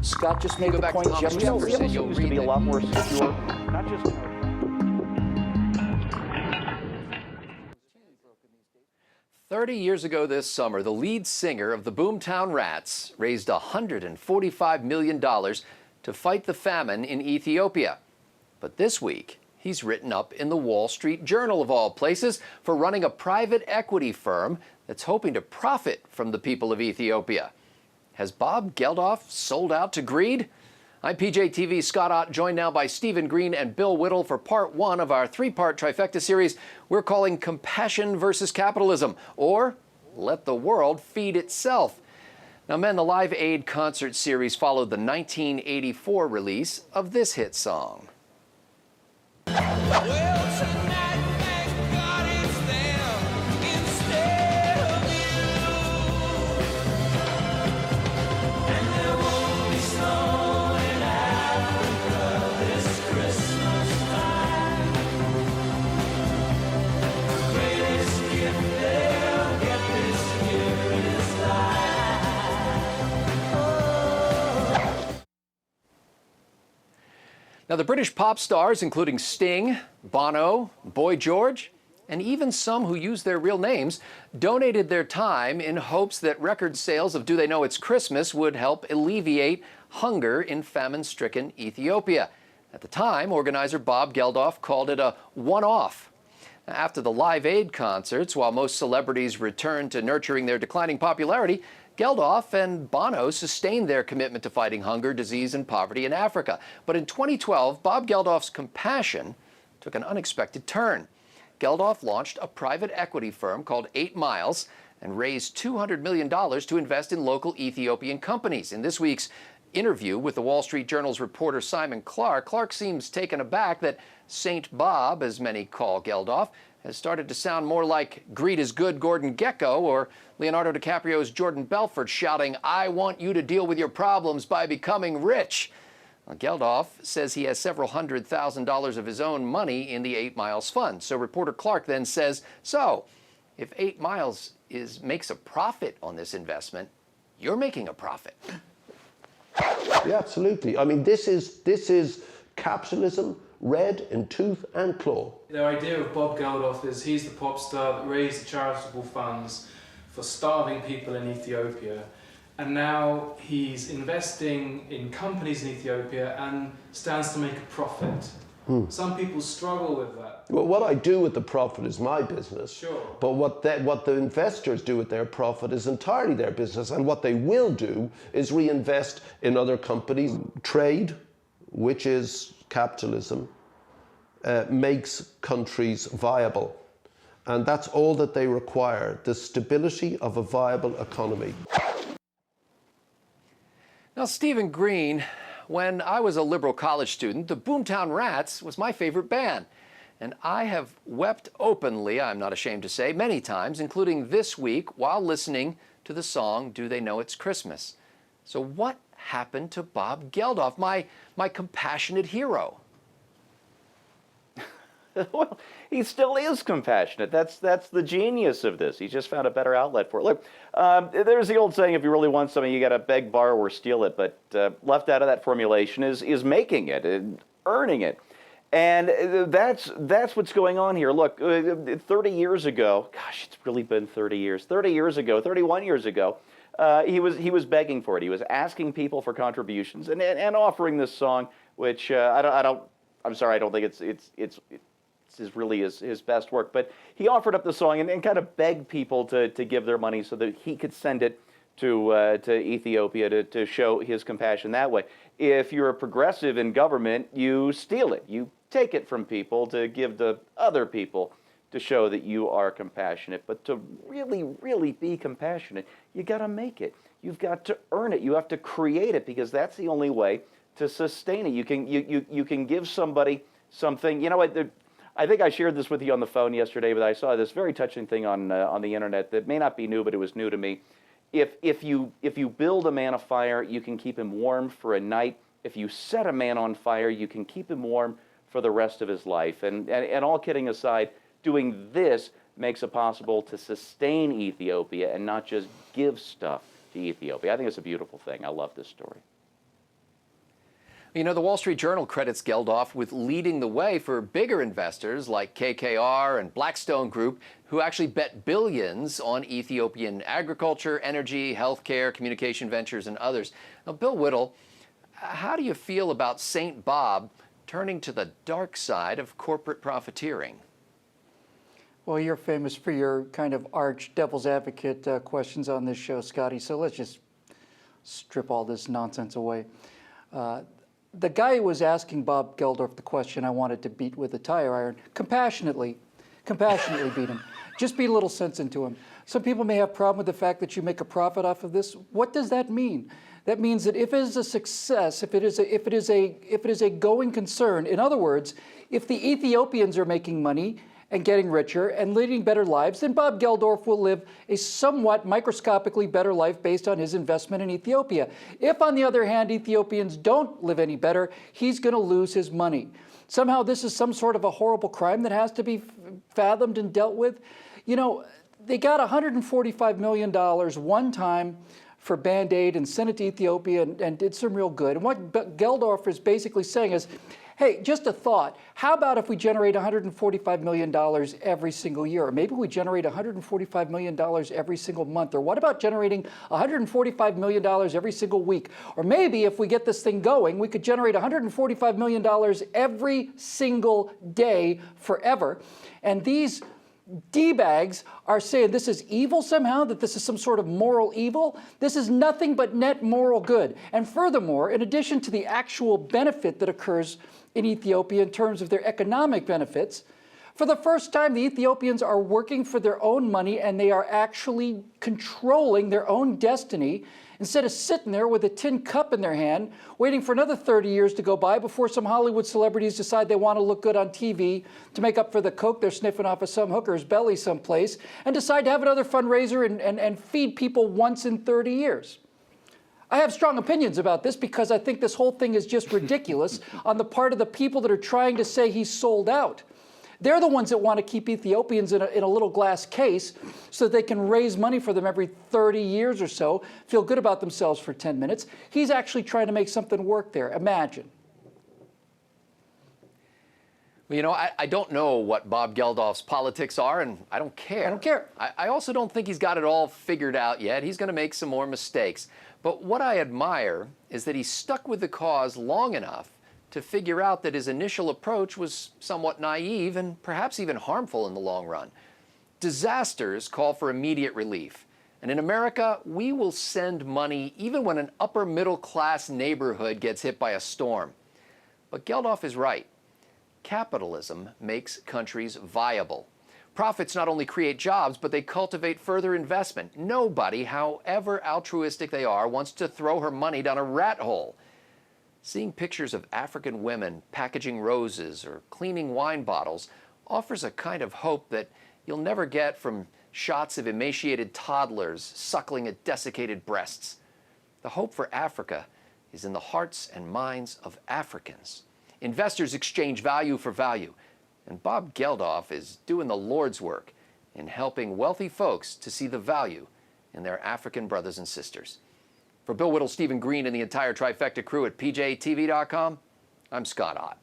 Scott just made the point just Jefferson now. used to be a lot more secure, not just in our 30 years ago this summer, the lead singer of the Boomtown Rats raised $145 million to fight the famine in Ethiopia. But this week, he's written up in the Wall Street Journal, of all places, for running a private equity firm that's hoping to profit from the people of Ethiopia. Has Bob Geldof sold out to greed? I'm PJTV's Scott Ott, joined now by Stephen Green and Bill Whittle for part one of our three-part Trifecta series we're calling Compassion versus Capitalism, or Let the World Feed Itself. Now, men, the Live Aid concert series followed the 1984 release of this hit song. Now, the British pop stars, including Sting, Bono, Boy George, and even some who use their real names, donated their time in hopes that record sales of Do They Know It's Christmas would help alleviate hunger in famine-stricken Ethiopia. At the time, organizer Bob Geldof called it a one-off. After the Live Aid concerts, while most celebrities returned to nurturing their declining popularity, Geldof and Bono sustained their commitment to fighting hunger, disease, and poverty in Africa. But in 2012, Bob Geldof's compassion took an unexpected turn. Geldof launched a private equity firm called 8 Miles and raised $200 million to invest in local Ethiopian companies. In this week's interview with the Wall Street Journal's reporter Simon Clark, Clark seems taken aback that Saint Bob, as many call Geldof, has started to sound more like Greed is Good Gordon Gekko or Leonardo DiCaprio's Jordan Belfort shouting, "I want you to deal with your problems by becoming rich." Well, Geldof says he has several $100,000 of his own money in the 8 Miles fund. So reporter Clark then says, so if 8 Miles makes a profit on this investment, you're making a profit. Yeah, absolutely. I mean, this is capitalism red in tooth and claw. The idea of Bob Geldof is he's the pop star that raised the charitable funds for starving people in Ethiopia, and now he's investing in companies in Ethiopia and stands to make a profit. Some people struggle with that. Well, what I do with the profit is my business. Sure. But what the investors do with their profit is entirely their business. And what they will do is reinvest in other companies. Trade, which is capitalism, makes countries viable. And that's all that they require, the stability of a viable economy. Now, Stephen Green, when I was a liberal college student, the Boomtown Rats was my favorite band. And I have wept openly, I'm not ashamed to say, many times, including this week while listening to the song Do They Know It's Christmas. So what happened to Bob Geldof, my compassionate hero? Well, he still is compassionate. That's the genius of this. He just found a better outlet for it. Look, there's the old saying, if you really want something, you got to beg, borrow, or steal it. But left out of that formulation is making it, earning it. And that's what's going on here. Look, 30 years ago, gosh, it's really been 30 years. 30 years ago, 31 years ago, he was begging for it. He was asking people for contributions and offering this song, which I'm sorry, I don't think it's really his best work, but he offered up the song and kind of begged people to give their money so that he could send it to Ethiopia to show his compassion that way. If you're a progressive in government, you steal it. You take it from people to give to other people to show that you are compassionate. But to really, really be compassionate, you got to make it. You've got to earn it. You have to create it, because that's the only way to sustain it. You can give somebody something. You know what? I think I shared this with you on the phone yesterday, but I saw this very touching thing on the internet that may not be new, but it was new to me. If you build a man a fire, you can keep him warm for a night. If you set a man on fire, you can keep him warm for the rest of his life. And all kidding aside, doing this makes it possible to sustain Ethiopia and not just give stuff to Ethiopia. I think it's a beautiful thing. I love this story. You know, the Wall Street Journal credits Geldof with leading the way for bigger investors like KKR and Blackstone Group, who actually bet billions on Ethiopian agriculture, energy, healthcare, communication ventures, and others. Now, Bill Whittle, how do you feel about St. Bob turning to the dark side of corporate profiteering? Well, you're famous for your kind of arch devil's advocate questions on this show, Scotty, so let's just strip all this nonsense away. The guy who was asking Bob Geldof the question I wanted to beat with a tire iron, compassionately beat him. Just beat a little sense into him. Some people may have a problem with the fact that you make a profit off of this. What does that mean? That means that if it is a success, if it is a going concern, in other words, if the Ethiopians are making money and getting richer and leading better lives, then Bob Geldof will live a somewhat microscopically better life based on his investment in Ethiopia. If, on the other hand, Ethiopians don't live any better, he's going to lose his money. Somehow this is some sort of a horrible crime that has to be fathomed and dealt with. You know, they got $145 million one time for Band-Aid and sent it to Ethiopia and did some real good. And what Geldof is basically saying is, hey, just a thought. How about if we generate $145 million every single year? Or maybe we generate $145 million every single month. Or what about generating $145 million every single week? Or maybe if we get this thing going, we could generate $145 million every single day forever. And these D-bags are saying this is evil somehow, that this is some sort of moral evil. This is nothing but net moral good. And furthermore, in addition to the actual benefit that occurs in Ethiopia in terms of their economic benefits, for the first time, the Ethiopians are working for their own money and they are actually controlling their own destiny instead of sitting there with a tin cup in their hand, waiting for another 30 years to go by before some Hollywood celebrities decide they want to look good on TV to make up for the coke they're sniffing off of some hooker's belly someplace, and decide to have another fundraiser and feed people once in 30 years. I have strong opinions about this because I think this whole thing is just ridiculous on the part of the people that are trying to say he's sold out. They're the ones that want to keep Ethiopians in a little glass case so that they can raise money for them every 30 years or so, feel good about themselves for 10 minutes. He's actually trying to make something work there. Imagine. Well, you know, I don't know what Bob Geldof's politics are, and I don't care. I don't care. I also don't think he's got it all figured out yet. He's going to make some more mistakes. But what I admire is that he stuck with the cause long enough to figure out that his initial approach was somewhat naive and perhaps even harmful in the long run. Disasters call for immediate relief. And in America, we will send money even when an upper middle class neighborhood gets hit by a storm. But Geldof is right. Capitalism makes countries viable. Profits not only create jobs, but they cultivate further investment. Nobody, however altruistic they are, wants to throw her money down a rat hole. Seeing pictures of African women packaging roses or cleaning wine bottles offers a kind of hope that you'll never get from shots of emaciated toddlers suckling at desiccated breasts. The hope for Africa is in the hearts and minds of Africans. Investors exchange value for value, and Bob Geldof is doing the Lord's work in helping wealthy folks to see the value in their African brothers and sisters. For Bill Whittle, Stephen Green, and the entire Trifecta crew at PJTV.com, I'm Scott Ott.